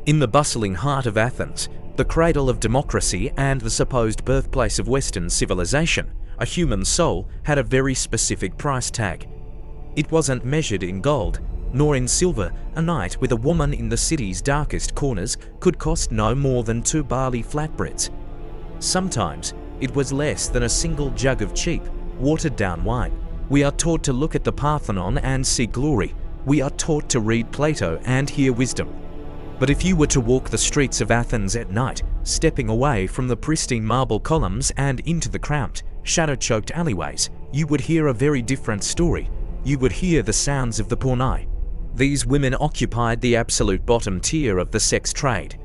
In the bustling heart of Athens, the cradle of democracy and the supposed birthplace of Western civilization, a human soul had a very specific price tag. It wasn't measured in gold, nor in silver. A night with a woman in the city's darkest corners could cost no more than 2 barley flatbreads. Sometimes it was less than a single jug of cheap, watered-down wine. We are taught to look at the Parthenon and see glory. We are taught to read Plato and hear wisdom. But if you were to walk the streets of Athens at night, stepping away from the pristine marble columns and into the cramped, shadow-choked alleyways, you would hear a very different story. You would hear the sounds of the pornai. These women occupied the absolute bottom tier of the sex trade.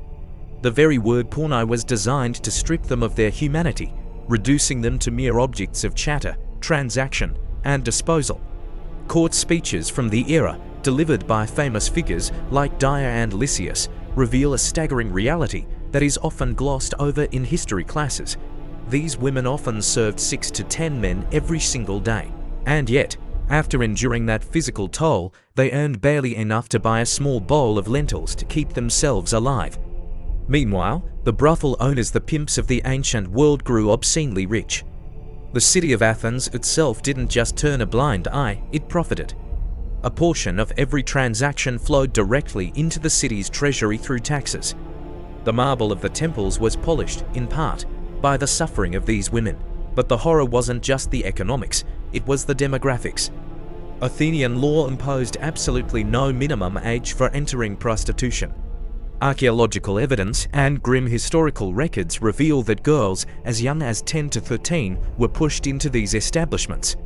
The very word pornai was designed to strip them of their humanity, reducing them to mere objects of chatter, transaction, and disposal. Court speeches from the era, delivered by famous figures like Dia and Lysias, reveal a staggering reality that is often glossed over in history classes. These women often served 6 to 10 men every single day, and yet, after enduring that physical toll, they earned barely enough to buy a small bowl of lentils to keep themselves alive. Meanwhile, the brothel owners, the pimps of the ancient world, grew obscenely rich. The city of Athens itself didn't just turn a blind eye, it profited. A portion of every transaction flowed directly into the city's treasury through taxes. The marble of the temples was polished, in part, by the suffering of these women. But the horror wasn't just the economics, it was the demographics. Athenian law imposed absolutely no minimum age for entering prostitution. Archaeological evidence and grim historical records reveal that girls as young as 10 to 13 were pushed into these establishments.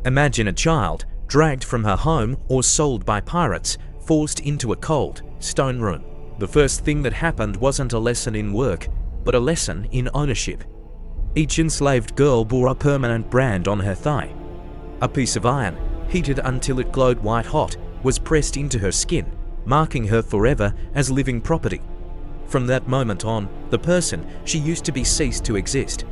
Imagine a child dragged from her home or sold by pirates, forced into a cold, stone room. The first thing that happened wasn't a lesson in work, but a lesson in ownership. Each enslaved girl bore a permanent brand on her thigh. A piece of iron, heated until it glowed white hot, was pressed into her skin, marking her forever as living property. From that moment on, the person she used to be ceased to exist.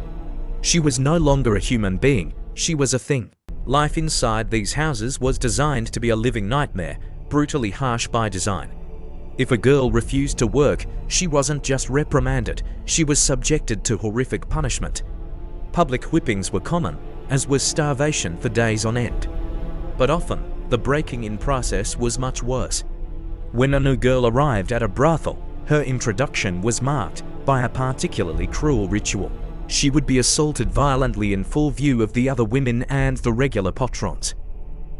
She was no longer a human being, she was a thing. Life inside these houses was designed to be a living nightmare, brutally harsh by design. If a girl refused to work, she wasn't just reprimanded, she was subjected to horrific punishment. Public whippings were common, as was starvation for days on end. But often, the breaking-in process was much worse. When a new girl arrived at a brothel, her introduction was marked by a particularly cruel ritual. She would be assaulted violently in full view of the other women and the regular patrons.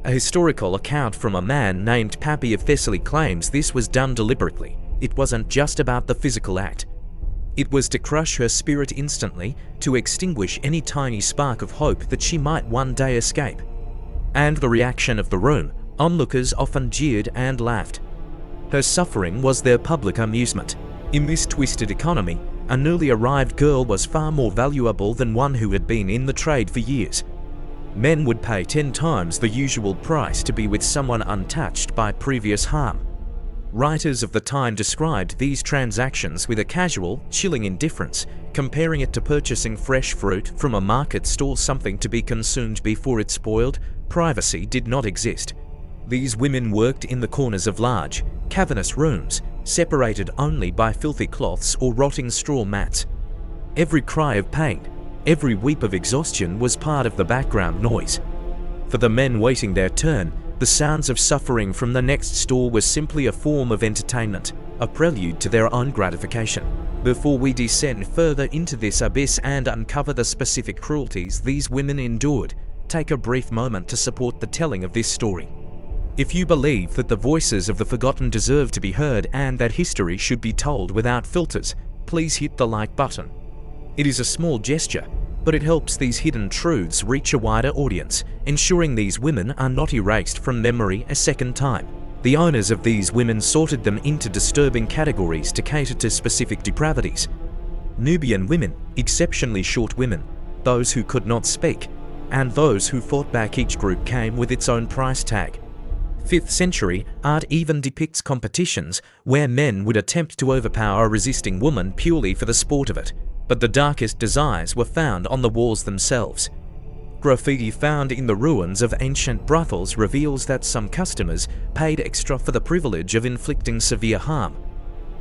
A historical account from a man named Pappy of Thessaly claims this was done deliberately. It wasn't just about the physical act. It was to crush her spirit instantly, to extinguish any tiny spark of hope that she might one day escape. And the reaction of the room, onlookers often jeered and laughed. Her suffering was their public amusement. In this twisted economy, a newly arrived girl was far more valuable than one who had been in the trade for years. Men would pay 10 times the usual price to be with someone untouched by previous harm. Writers of the time described these transactions with a casual, chilling indifference, comparing it to purchasing fresh fruit from a market stall, something to be consumed before it spoiled. Privacy did not exist. These women worked in the corners of large, cavernous rooms, separated only by filthy cloths or rotting straw mats. Every cry of pain, every weep of exhaustion was part of the background noise. For the men waiting their turn, the sounds of suffering from the next stall were simply a form of entertainment, a prelude to their own gratification. Before we descend further into this abyss and uncover the specific cruelties these women endured, take a brief moment to support the telling of this story. If you believe that the voices of the forgotten deserve to be heard and that history should be told without filters, please hit the like button. It is a small gesture, but it helps these hidden truths reach a wider audience, ensuring these women are not erased from memory a second time. The owners of these women sorted them into disturbing categories to cater to specific depravities. Nubian women, exceptionally short women, those who could not speak, and those who fought back. Each group came with its own price tag. 5th century art even depicts competitions where men would attempt to overpower a resisting woman purely for the sport of it, but the darkest desires were found on the walls themselves. Graffiti found in the ruins of ancient brothels reveals that some customers paid extra for the privilege of inflicting severe harm.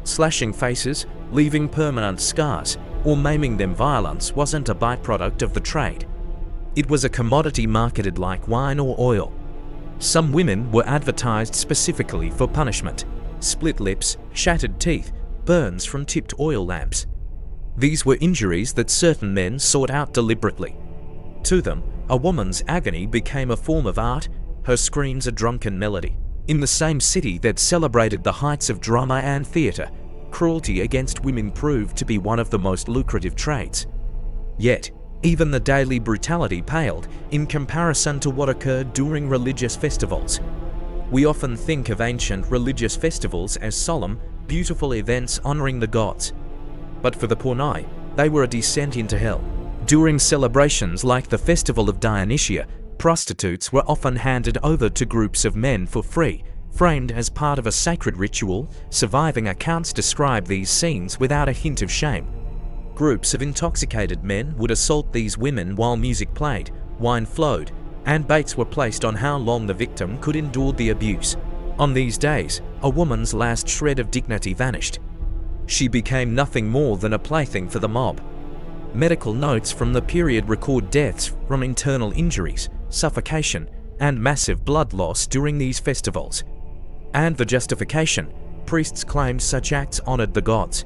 Slashing faces, leaving permanent scars, or maiming them. Violence wasn't a byproduct of the trade. It was a commodity marketed like wine or oil. Some women were advertised specifically for punishment: split lips, shattered teeth, burns from tipped oil lamps. These were injuries that certain men sought out deliberately. To them, a woman's agony became a form of art, her screams a drunken melody. In the same city that celebrated the heights of drama and theatre, cruelty against women proved to be one of the most lucrative trades. Yet, even the daily brutality paled in comparison to what occurred during religious festivals. We often think of ancient religious festivals as solemn, beautiful events honoring the gods. But for the Pornai, they were a descent into hell. During celebrations like the Festival of Dionysia, prostitutes were often handed over to groups of men for free, framed as part of a sacred ritual. Surviving accounts describe these scenes without a hint of shame. Groups of intoxicated men would assault these women while music played, wine flowed, and baits were placed on how long the victim could endure the abuse. On these days, a woman's last shred of dignity vanished. She became nothing more than a plaything for the mob. Medical notes from the period record deaths from internal injuries, suffocation, and massive blood loss during these festivals. And the justification: priests claimed such acts honored the gods.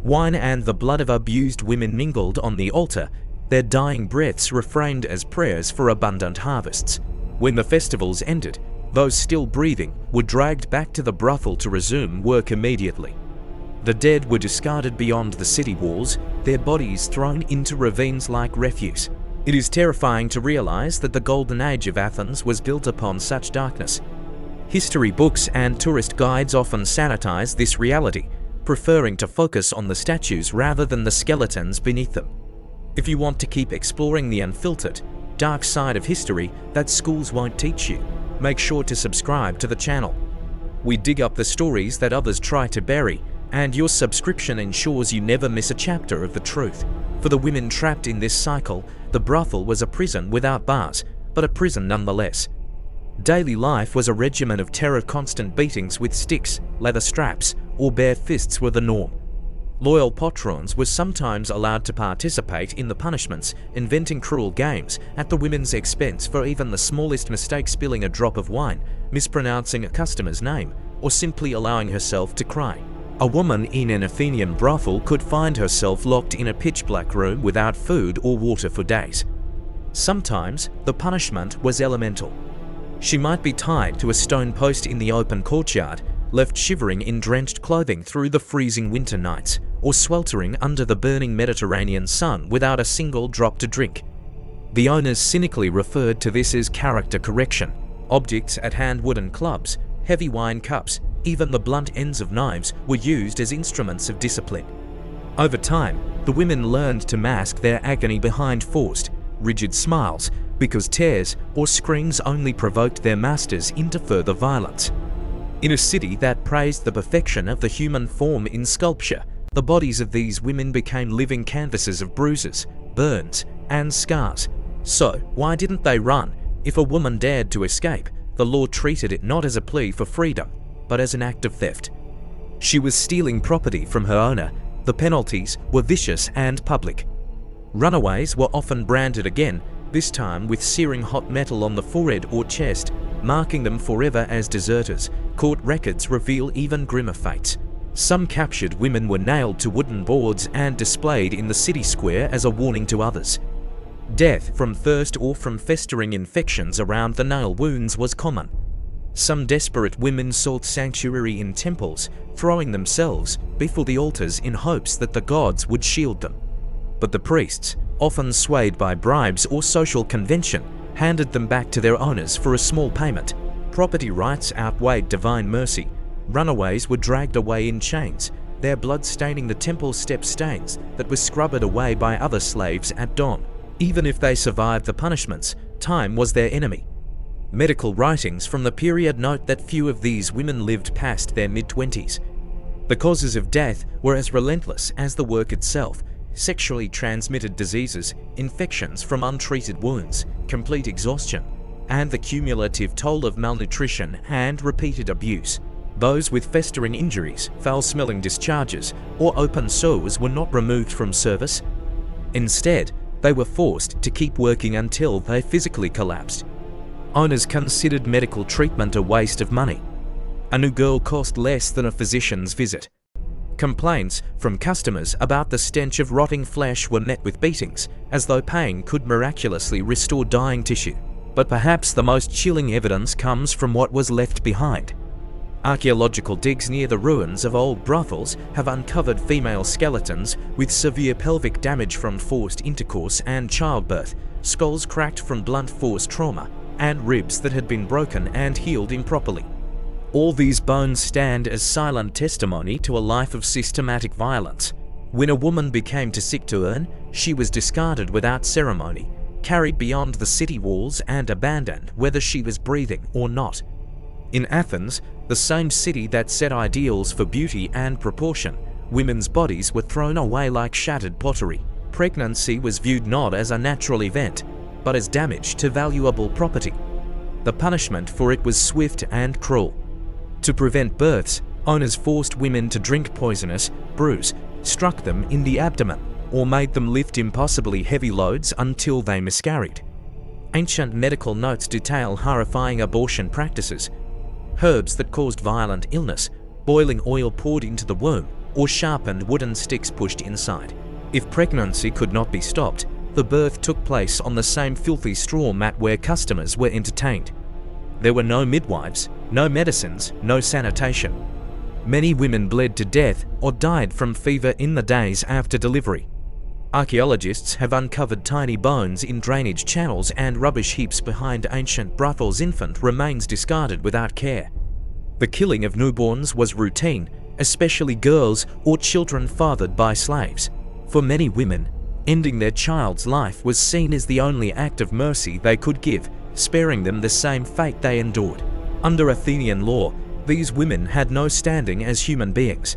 Wine and the blood of abused women mingled on the altar, their dying breaths refrained as prayers for abundant harvests. When the festivals ended, those still breathing were dragged back to the brothel to resume work immediately. The dead were discarded beyond the city walls, their bodies thrown into ravines like refuse. It is terrifying to realize that the golden age of Athens was built upon such darkness. History books and tourist guides often sanitize this reality, preferring to focus on the statues rather than the skeletons beneath them. If you want to keep exploring the unfiltered, dark side of history that schools won't teach you, make sure to subscribe to the channel. We dig up the stories that others try to bury, and your subscription ensures you never miss a chapter of the truth. For the women trapped in this cycle, the brothel was a prison without bars, but a prison nonetheless. Daily life was a regimen of terror. Constant beatings with sticks, leather straps, or bare fists were the norm. Loyal patrons were sometimes allowed to participate in the punishments, inventing cruel games at the women's expense for even the smallest mistake: spilling a drop of wine, mispronouncing a customer's name, or simply allowing herself to cry. A woman in an Athenian brothel could find herself locked in a pitch-black room without food or water for days. Sometimes, the punishment was elemental. She might be tied to a stone post in the open courtyard, left shivering in drenched clothing through the freezing winter nights, or sweltering under the burning Mediterranean sun without a single drop to drink. The owners cynically referred to this as character correction. Objects at hand: wooden clubs, heavy wine cups, even the blunt ends of knives were used as instruments of discipline. Over time, the women learned to mask their agony behind forced, rigid smiles, because tears or screams only provoked their masters into further violence. In a city that praised the perfection of the human form in sculpture, the bodies of these women became living canvases of bruises, burns, and scars. So, why didn't they run? If a woman dared to escape, the law treated it not as a plea for freedom, but as an act of theft. She was stealing property from her owner. The penalties were vicious and public. Runaways were often branded again, this time with searing hot metal on the forehead or chest, marking them forever as deserters. Court records reveal even grimmer fates. Some captured women were nailed to wooden boards and displayed in the city square as a warning to others. Death from thirst or from festering infections around the nail wounds was common. Some desperate women sought sanctuary in temples, throwing themselves before the altars in hopes that the gods would shield them. But the priests, often swayed by bribes or social convention, handed them back to their owners for a small payment. Property rights outweighed divine mercy. Runaways were dragged away in chains, their blood staining the temple step stains that were scrubbed away by other slaves at dawn. Even if they survived the punishments, time was their enemy. Medical writings from the period note that few of these women lived past their mid-20s. The causes of death were as relentless as the work itself: sexually transmitted diseases, infections from untreated wounds, complete exhaustion, and the cumulative toll of malnutrition and repeated abuse. Those with festering injuries, foul-smelling discharges, or open sores were not removed from service. Instead, they were forced to keep working until they physically collapsed. Owners considered medical treatment a waste of money. A new girl cost less than a physician's visit. Complaints from customers about the stench of rotting flesh were met with beatings, as though pain could miraculously restore dying tissue. But perhaps the most chilling evidence comes from what was left behind. Archaeological digs near the ruins of old brothels have uncovered female skeletons with severe pelvic damage from forced intercourse and childbirth, skulls cracked from blunt force trauma, and ribs that had been broken and healed improperly. All these bones stand as silent testimony to a life of systematic violence. When a woman became too sick to earn, she was discarded without ceremony, carried beyond the city walls and abandoned whether she was breathing or not. In Athens, the same city that set ideals for beauty and proportion, women's bodies were thrown away like shattered pottery. Pregnancy was viewed not as a natural event, but as damage to valuable property. The punishment for it was swift and cruel. To prevent births, owners forced women to drink poisonous brews, struck them in the abdomen, or made them lift impossibly heavy loads until they miscarried. Ancient medical notes detail horrifying abortion practices: herbs that caused violent illness, boiling oil poured into the womb, or sharpened wooden sticks pushed inside. If pregnancy could not be stopped, the birth took place on the same filthy straw mat where customers were entertained. There were no midwives, no medicines, no sanitation. Many women bled to death or died from fever in the days after delivery. Archaeologists have uncovered tiny bones in drainage channels and rubbish heaps behind ancient brothels. Infant remains discarded without care. The killing of newborns was routine, especially girls or children fathered by slaves. For many women, ending their child's life was seen as the only act of mercy they could give, sparing them the same fate they endured. Under Athenian law, these women had no standing as human beings.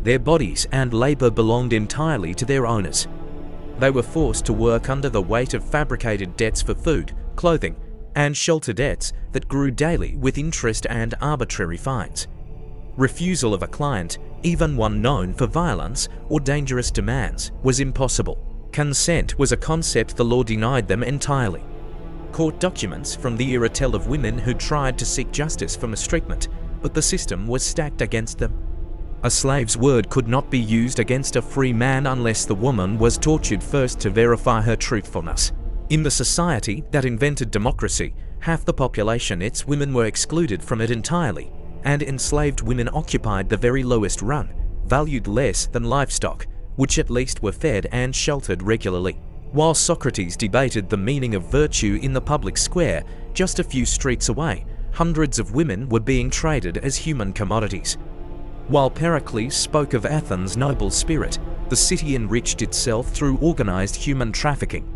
Their bodies and labor belonged entirely to their owners. They were forced to work under the weight of fabricated debts for food, clothing, and shelter, debts that grew daily with interest and arbitrary fines. Refusal of a client, even one known for violence or dangerous demands, was impossible. Consent was a concept the law denied them entirely. Court documents from the era tell of women who tried to seek justice for mistreatment, but the system was stacked against them. A slave's word could not be used against a free man unless the woman was tortured first to verify her truthfulness. In the society that invented democracy, half the population, its women, were excluded from it entirely, and enslaved women occupied the very lowest rung, valued less than livestock, which at least were fed and sheltered regularly. While Socrates debated the meaning of virtue in the public square, just a few streets away, hundreds of women were being traded as human commodities. While Pericles spoke of Athens' noble spirit, the city enriched itself through organized human trafficking.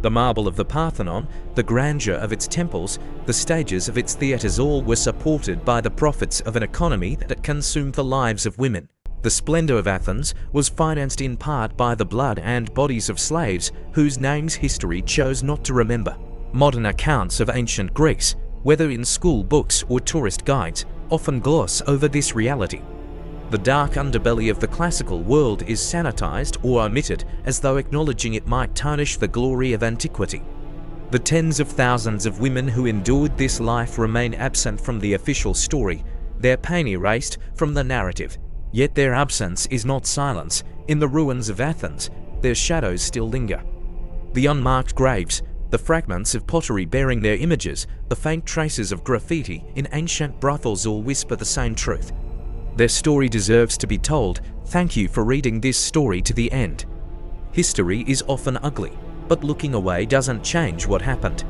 The marble of the Parthenon, the grandeur of its temples, the stages of its theatres, all were supported by the profits of an economy that consumed the lives of women. The splendor of Athens was financed in part by the blood and bodies of slaves whose names history chose not to remember. Modern accounts of ancient Greece, whether in school books or tourist guides, often gloss over this reality. The dark underbelly of the classical world is sanitized or omitted as though acknowledging it might tarnish the glory of antiquity. The tens of thousands of women who endured this life remain absent from the official story, their pain erased from the narrative. Yet their absence is not silence. In the ruins of Athens, their shadows still linger. The unmarked graves, the fragments of pottery bearing their images, the faint traces of graffiti in ancient brothels all whisper the same truth. Their story deserves to be told. Thank you for reading this story to the end. History is often ugly, but looking away doesn't change what happened.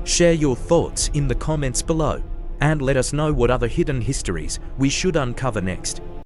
Share your thoughts in the comments below, and let us know what other hidden histories we should uncover next.